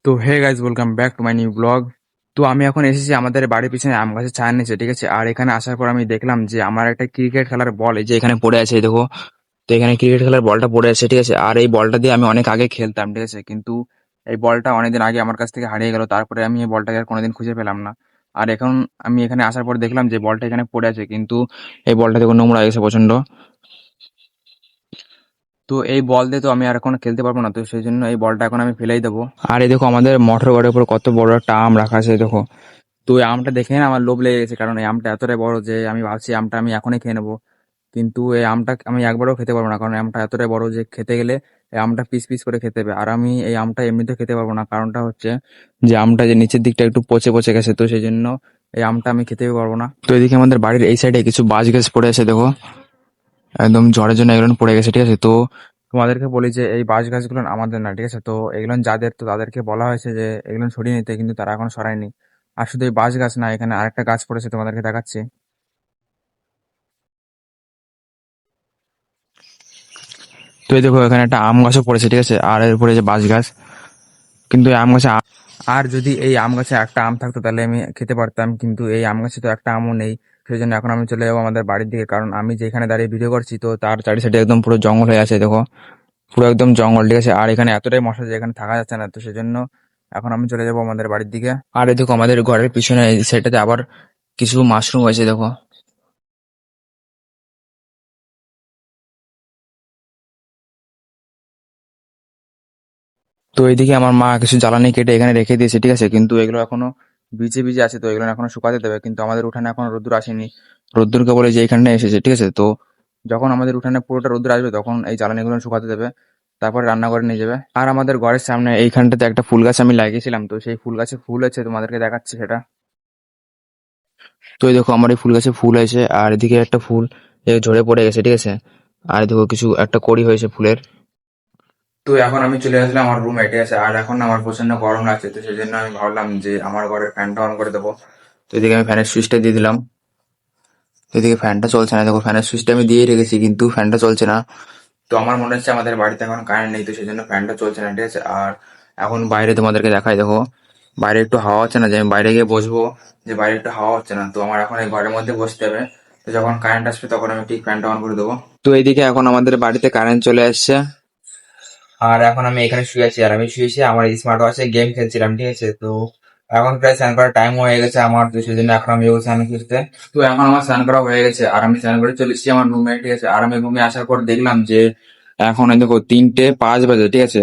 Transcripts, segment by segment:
তো hey guys, welcome back to my new blog. তো আমি এখন এসেছি আমাদের বাড়ির পিছনে আম গাছের ছায়া নিচে, ঠিক আছে। আর এখানে আসার পর আমি দেখলাম যে আমার একটা ক্রিকেট খেলার বল এই যে এখানে পড়ে আছে, এই দেখো। তো এখানে ক্রিকেট খেলার বলটা পড়ে আছে, ঠিক আছে। আর এই বলটা দিয়ে আমি অনেক আগে খেলতাম, ঠিক আছে। কিন্তু এই বলটা অনেকদিন আগে আমার কাছ থেকে হারিয়ে গেল, তারপরে আমি এই বলটাকে আর কোনোদিন খুঁজে পেলাম না। আর এখন আমি এখানে আসার পর দেখলাম যে বলটা এখানে পড়ে আছে, কিন্তু এই বলটা দেখো নোংরা হয়ে গেছে প্রচন্ড। তো এই বল দিয়ে তো আমি আর এখন খেলতে পারবো না, তো সেই জন্য এই বলটা এখন আমি ফেলেই দেবো। আর এই দেখো আমাদের মোটর গাড়ির উপর কত বড় একটা আম রাখা আছে, এই দেখো। তো এই আমটা দেখে না আমার লোভ লেগে গেছে, কারণ এই আমটা এতটাই বড় যে আমি ভাবছি আমটা আমি এখনই খেয়ে নেবো। কিন্তু এই আমটা আমি একবারও খেতে পারবো না, কারণ এই আমটা এতটাই বড় যে খেতে গেলে এই আমটা পিস পিস করে খেতে হবে। আর আমি এই আমটা এমনিতে খেতে পারবো না, কারণটা হচ্ছে যে আমটা যে নিচের দিকটা একটু পচে পচে গেছে, তো সেই জন্য এই আমটা আমি খেতে পারবো না। তো এদিকে আমাদের বাড়ির এই সাইডে কিছু বাঁশ গাছ পড়ে আছে, দেখো। একদম ঝড়ের জন্য এগুলো পড়ে গেছে, ঠিক আছে। তো তোমাদেরকে বলি যে এই বাঁশ গাছগুলো আমাদের না, ঠিক আছে। তো এগুলো যাদের, তো তাদেরকে বলা হয়েছে যে এগুলো সরিয়ে নিতে, কিন্তু তারা এখন সরায়নি। আর শুধু এই বাঁশ গাছ না, এখানে আরেকটা গাছ পড়েছে, তোমাদেরকে দেখাচ্ছি। তো এই দেখো এখানে একটা আম গাছও পড়েছে, ঠিক আছে। আর এর উপরে যে বাঁশ গাছ, কিন্তু এই আম গাছে আর যদি এই আম গাছে একটা আম থাকতো তাহলে আমি খেতে পারতাম, কিন্তু এই আম গাছে তো একটা আমও নেই। সেই জন্য এখন আমি চলে যাবো আমাদের বাড়ির দিকে, কারণ আমি যেখানে দাঁড়িয়ে ভিডিও করছি তো তার চারি সাইডে একদম পুরো জঙ্গল হয়ে আছে, দেখো। পুরো একদম জঙ্গল, ঠিক আছে। আর এখানে এতটাই মশা যে এখানে থাকা যাচ্ছে না, তো সেজন্য এখন আমি চলে যাবো আমাদের বাড়ির দিকে। আর এই দেখো আমাদের ঘরের পিছনে এই সাইডটাতে আবার কিছু মাশরুম হয়েছে, দেখো। তো এইদিকে আমার মা কিছু জ্বালানি কেটে এখানে রেখে দিয়েছে, ঠিক আছে। কিন্তু এগুলো এখনো ভিজে ভিজে আছে, তো এগুলো এখনো শুকাতে দেবে। কিন্তু আমাদের উঠানে এখনো রোদ্দুর আসেনি। রোদ্দুরকে বলে যে এখানে এসেছে, ঠিক আছে। তো যখন আমাদের উঠানে পুরোটা রোদ্দুর আসবে তখন এই জ্বালানিগুলো শুকাতে দেবে, তারপরে রান্না করে নিয়ে যাবে। আর আমাদের ঘরের সামনে এইখানটাতে একটা ফুল গাছ আমি লাগিয়েছিলাম, তো সেই ফুল গাছে ফুল আছে, তোমাদেরকে দেখাচ্ছি সেটা। তো এই দেখো আমার এই ফুল গাছে ফুল হয়েছে, আর এদিকে একটা ফুল ঝরে পড়ে গেছে, ঠিক আছে। আর দেখো কিছু একটা কড়ি হয়েছে ফুলের। তো এখন আমি চলে আসলাম আমার রুমে, ঠিক আছে। আর এখন আমার প্রচন্ড গরম লাগছে, তো সেই জন্য আমি ভাবলাম যে আমার ঘরের ফ্যানটা অন করে দেবো। তো এদিকে আমি ফ্যানের সুইচটা দিয়ে দিলাম। তো এদিকে ফ্যানটা চলছে না, দেখো ফ্যানের সুইচটা আমি দিয়ে রেখেছি কিন্তু ফ্যানটা চলছে না। তো আমার মনে হচ্ছে আমাদের বাড়িতে এখন কারেন্ট নেই, তো সেই জন্য ফ্যানটা চলছে না, ঠিক আছে। আর এখন বাইরে তোমাদেরকে দেখাই, দেখো। বাইরে একটু হাওয়া হচ্ছে না, যে আমি বাইরে গিয়ে বসবো, যে বাইরে একটু হাওয়া হচ্ছে না, তো আমার এখন এই ঘরের মধ্যে বসতে হবে। তো যখন কারেন্ট আসবে তখন আমি ঠিক ফ্যানটা অন করে দেবো। তো এইদিকে এখন আমাদের বাড়িতে কারেন্ট চলে আসছে। আর এখন আমি এখানে শুয়ে আছি, আর আমি শুয়েছি আমার স্মার্ট ওয়াচে গেম খেলছিলাম, ঠিক আছে। তো এখন প্রায় স্নান করার টাইম হয়ে গেছে আমার, তো সেই জন্য এখন আমি যাবো স্নান করতে। তো এখন আমার স্নান করা হয়ে গেছে, আর আমি স্নান করে চলে এসেছি আমার রুমে, ঠিক আছে। আর আমি রুমে আসার পর দেখলাম যে এখন এই দেখো 3:05 বাজে, ঠিক আছে।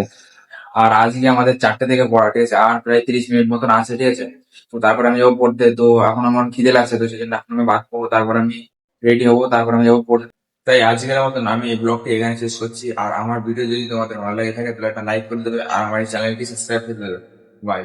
আর আজকে আমাদের 4টে থেকে পড়া, ঠিক আছে। আর প্রায় 30 মিনিট মতন আছে, ঠিক আছে। তো তারপর আমি যাবো পড়তে, তো এখন আমার খিদে লাগছে, তো সেই জন্য এখন আমি ভাত খাবো, তারপর আমি রেডি হবো, তারপর আমি যাবো পড়তে। তাই আজকের মতন আমি এই ব্লগটি এখানে শেষ করছি। আর আমার ভিডিও যদি তোমাদের ভালো লাগে থাকে তাহলে একটা লাইক করে দেবে, আর আমার এই চ্যানেলটি সাবস্ক্রাইব করে দেবে। বাই।